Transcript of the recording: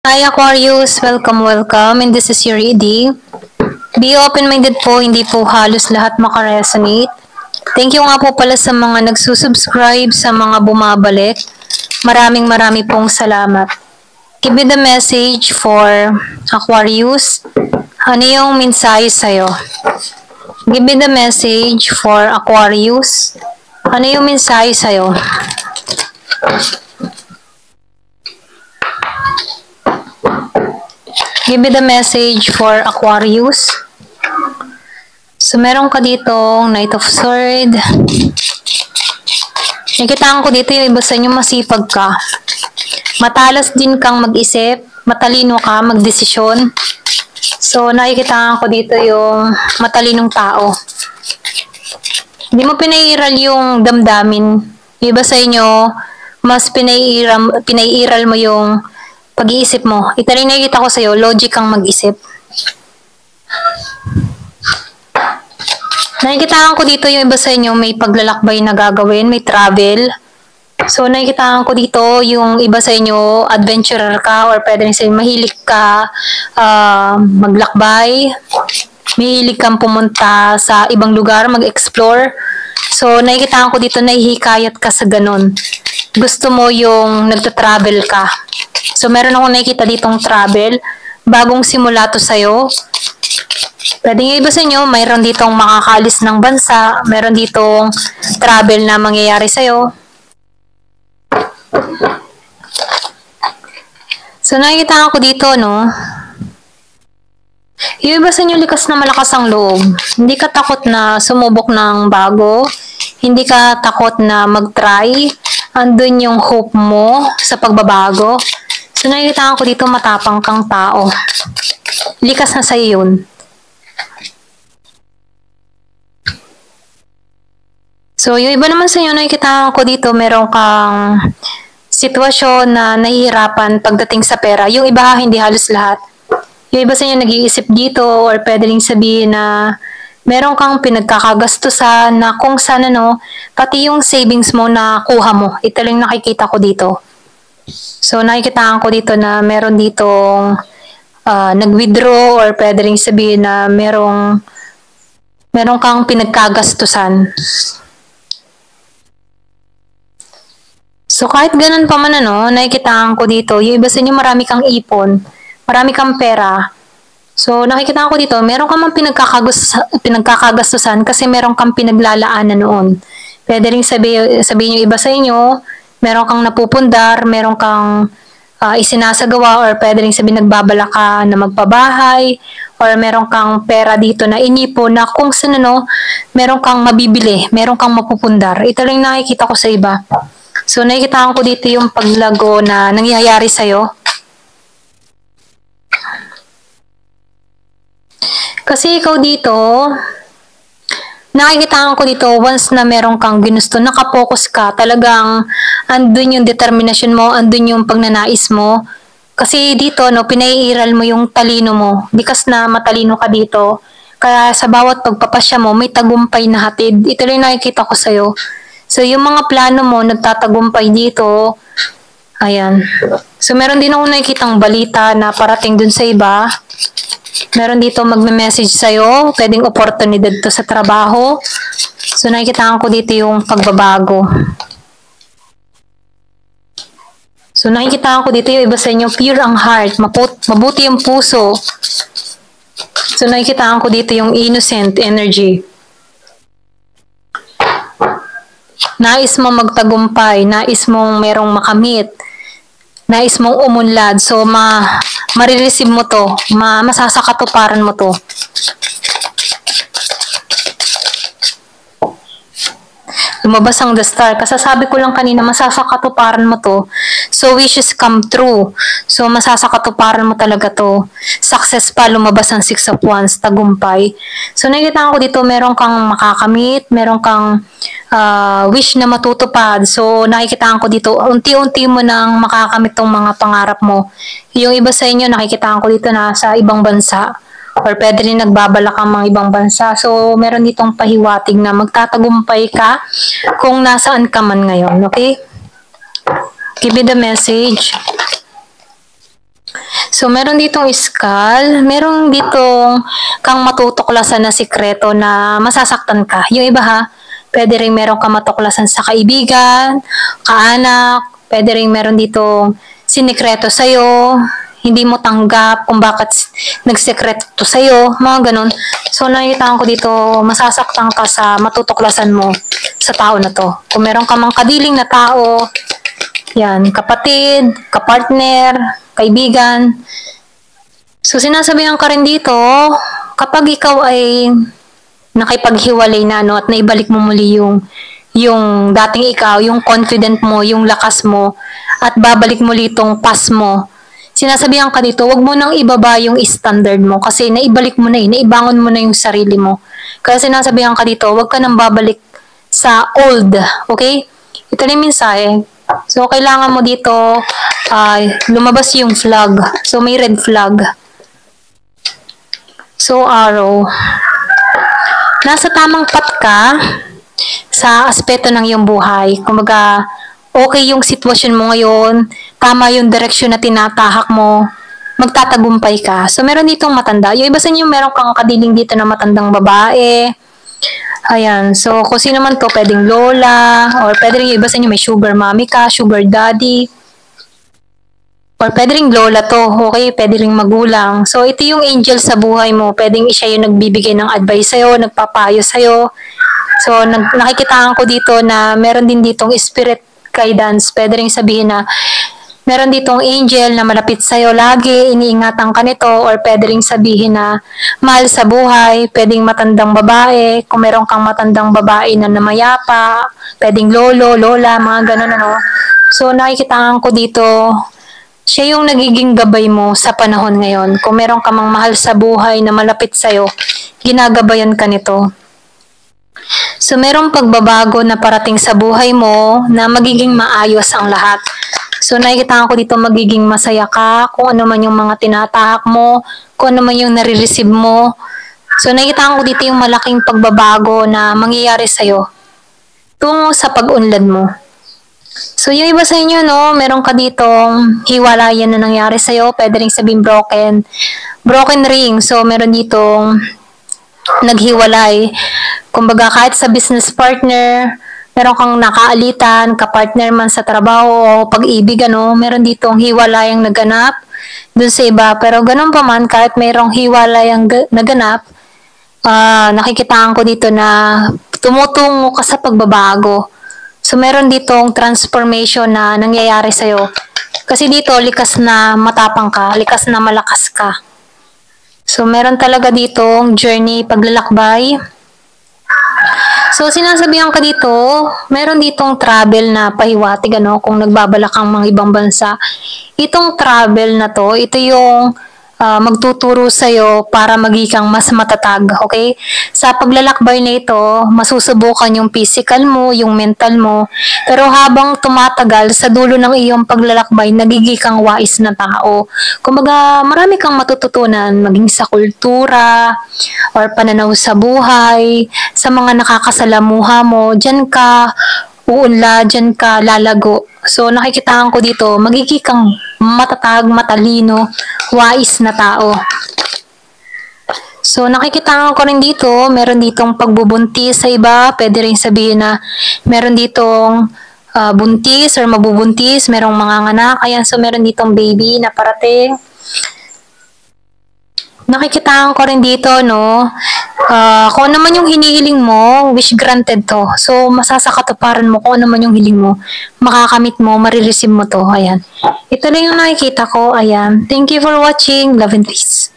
Hi Aquarius! Welcome. And this is your reading. Be open-minded po, hindi po halos lahat makaresonate. Thank you nga po pala sa mga nagsusubscribe, sa mga bumabalik. Maraming pong salamat. Give me the message for Aquarius. Ano yung mensahe sa'yo? Give me the message for Aquarius. Ano yung mensahe sa'yo? Give me the message for Aquarius. So, meron ka ditong Knight of Swords. Nakikitaan ko dito yung iba sa inyo masipag ka. Matalas din kang mag-isip. Matalino ka, magdesisyon. So, nakikitaan ko dito yung matalinong tao. Hindi mo pinairal yung damdamin. Yung iba sa inyo, mas pinairal mo yung pag-iisip mo. Ito rin nakikita ko sa'yo, logic kang mag-isip. Nakikitaan ko dito yung iba sa inyo, may paglalakbay na gagawin, may travel. So, nakikitaan ko dito yung iba sa inyo, adventurer ka or pwede rin sa'yo, mahilig ka maglakbay, mahilig kang pumunta sa ibang lugar, mag-explore. So, nakikitaan ko dito, nahihikayat ka sa ganun. Gusto mo yung nagta-travel ka. So, meron akong nakikita ditong travel. Bagong simula to sa'yo. Pwede nga iba sa inyo, mayroon ditong makakaalis ng bansa. Meron ditong travel na mangyayari sa'yo. So, nakikita ko dito, no? Yung iba sa inyo, likas na malakas ang loob. Hindi ka takot na sumubok ng bago. Hindi ka takot na mag-try. Andun yung hope mo sa pagbabago. So, nakikita ko dito matapang kang tao. Likas na sa'yo yun. So, yung iba naman sa inyo, nakikita ko dito, meron kang sitwasyon na nahihirapan pagdating sa pera. Yung iba, hindi halos lahat. Yung iba sa inyo, nag-iisip dito or pwede rin sabihin na meron kang pinagkakagastusan na kung sana, no, pati yung savings mo na kuha mo. Ito lang nakikita ko dito. So, nakikita ko dito na meron ditong nag-withdraw or pwede rin sabihin na meron kang pinagkagastusan. So, kahit ganun pa man, ano, nakikita ko dito, yung iba sa inyo marami kang ipon, marami kang pera. So, nakikita ko dito, meron kang pinagkakagastusan kasi meron kang pinaglalaanan noon. Pwede rin sabihin yung iba sa inyo, meron kang napupundar, meron kang isinasagawa, or pwede rin sabihin nagbabala ka na magpabahay, or meron kang pera dito na inipo na kung saan, ano, meron kang mabibili, meron kang mapupundar. Ito lang nakikita ko sa iba. So, nakikita ko dito yung paglago na nangyayari sa'yo. Kasi ikaw dito, nakikita ko dito, once na meron kang ginusto, nakapokus ka, talagang andun yung determinasyon mo, andun yung pagnanais mo. Kasi dito, no, pinaiiral mo yung talino mo. Bikas na matalino ka dito. Kaya sa bawat pagpapasya mo, may tagumpay na hatid. Ito rin nakikita ko sa'yo. So, yung mga plano mo, nagtatagumpay dito. Ayan. So, meron din ako nakikitang balita na parating dun sa iba. Meron dito magme-message sa'yo. Pwedeng oportunidad to sa trabaho. So, nakikita ko dito yung pagbabago. So, nakikita ko dito yung iba sa inyo, pure ang heart. Mabuti yung puso. So, nakikita ko dito yung innocent energy. Nais mong magtagumpay. Nais mong merong makamit. Nais mong umunlad. So, marireceive mo to. Masasakatuparan mo to. Lumabas ang the star. Kasasabi ko lang kanina, masasakatuparan mo to. So, wishes come true. So, masasakatuparan mo talaga to. Success pa, lumabas ang 6 of Wands, tagumpay. So, nakikita ko dito, meron kang makakamit, meron kang wish na matutupad. So, nakikita ko dito, unti-unti mo nang makakamit tong mga pangarap mo. Yung iba sa inyo, nakikita ko dito na sa ibang bansa. Or pwede rin nagbabalak ang mga ibang bansa. So, meron ditong pahiwatig na magtatagumpay ka kung nasaan ka man ngayon. Okay? Give me the message. So, meron ditong skull, meron ditong kang matutuklasan na sikreto na masasaktan ka. Yung iba ha, pwede rin meron kang matuklasan sa kaibigan, kaanak, pwede rin meron ditong sinikreto sa'yo, hindi mo tanggap kung bakit nagsekreto to sa'yo, mga ganun. So, nakikita ko dito, masasaktan ka sa matutuklasan mo sa tao na to. Kung meron ka mang kadiling na tao, yan, kapatid, kapartner, kaibigan. So, sinasabihan ka rin dito, kapag ikaw ay nakipaghiwalay na at naibalik mo muli yung dating ikaw, yung confident mo, yung lakas mo, at babalik muli itong past mo, sinasabihan ka dito, wag mo nang ibaba yung standard mo kasi naibalik mo na naibangon mo na yung sarili mo. Kaya sinasabihan ka dito, wag ka nang babalik sa old, okay? Ito na yung mensahe. So, kailangan mo dito lumabas yung flag. So, may red flag. So, arrow. Nasa tamang path ka sa aspeto ng iyong buhay. Kumbaga, okay yung sitwasyon mo ngayon, tama yung direksyon na tinatahak mo, magtatagumpay ka. So, meron ditong matanda. Yung iba sa inyo, meron kang kadiling dito na matandang babae. Ayan. So, kung sino man to, pwedeng lola, or pwede rin yung iba sa inyo, may sugar mommy ka, sugar daddy, or pwede rin lola to, okay? Pwede rin magulang. So, ito yung angel sa buhay mo. Pwedeng siya yung nagbibigay ng advice sa'yo, nagpapayo sa'yo. So, nakikitaan ko dito na meron din ditong spirit guidance. Pwede rin sabihin na meron ditong angel na malapit sa'yo lagi, iniingatan ka nito, or pwede rin sabihin na mahal sa buhay, pwedeng matandang babae, kung meron kang matandang babae na namayapa, pwedeng lolo, lola, mga ganun ano. So, nakikitaan ko dito, siya yung nagiging gabay mo sa panahon ngayon. Kung meron ka mang mahal sa buhay na malapit sa'yo, ginagabayan ka nito. So, merong pagbabago na parating sa buhay mo na magiging maayos ang lahat. So, nakikita ko dito magiging masaya ka kung ano man yung mga tinatahak mo, kung ano man yung nare-receive mo. So, nakikita ko dito yung malaking pagbabago na mangyayari sa'yo tungo sa pag-unlad mo. So, yung iba sa inyo, no, meron ka ditong hiwalayan na nangyari sa'yo. Pwede rin sabihin broken ring. So, meron ditong naghiwalay. Kumbaga, kahit sa business partner, meron kang nakaalitan, kapartner man sa trabaho o pag-ibig, meron ditong hiwalayang naganap dun sa iba. Pero ganun pa man, kahit merong hiwalayang naganap, nakikitaan ko dito na tumutungo ka sa pagbabago. So, meron ditong transformation na nangyayari sa'yo. Kasi dito, likas na matapang ka, likas na malakas ka. So, meron talaga ditong journey, paglalakbay. So, sinasabihan ka dito, meron ditong travel na pahiwatig, kung nagbabalak kang mga ibang bansa. Itong travel na to, ito yung magtuturo sa'yo para maging mas matatag, okay? Sa paglalakbay na ito, masusubukan yung physical mo, yung mental mo, pero habang tumatagal sa dulo ng iyong paglalakbay, nagiging kang wais na tao. Kumbaga, marami kang matututunan, maging sa kultura, or pananaw sa buhay, sa mga nakakasalamuha mo, dyan ka uunlad, dyan ka lalago. So, nakikitaan ko dito, magiging kang matatag, matalino, wais na tao. So, nakikitaan ko rin dito, meron ditong pagbubuntis sa iba. Pwede rin sabihin na meron ditong buntis or mabubuntis, merong mga anak. Ayan, so meron ditong baby na parating. Nakikitaan ko rin dito, kung ano man yung hinihiling mo, wish granted to. So, masasakatuparan mo kung ano man yung hiling mo. Makakamit mo, marireceive mo to. Ayan. Ito lang yung nakikita ko. Ayan. Thank you for watching. Love and peace.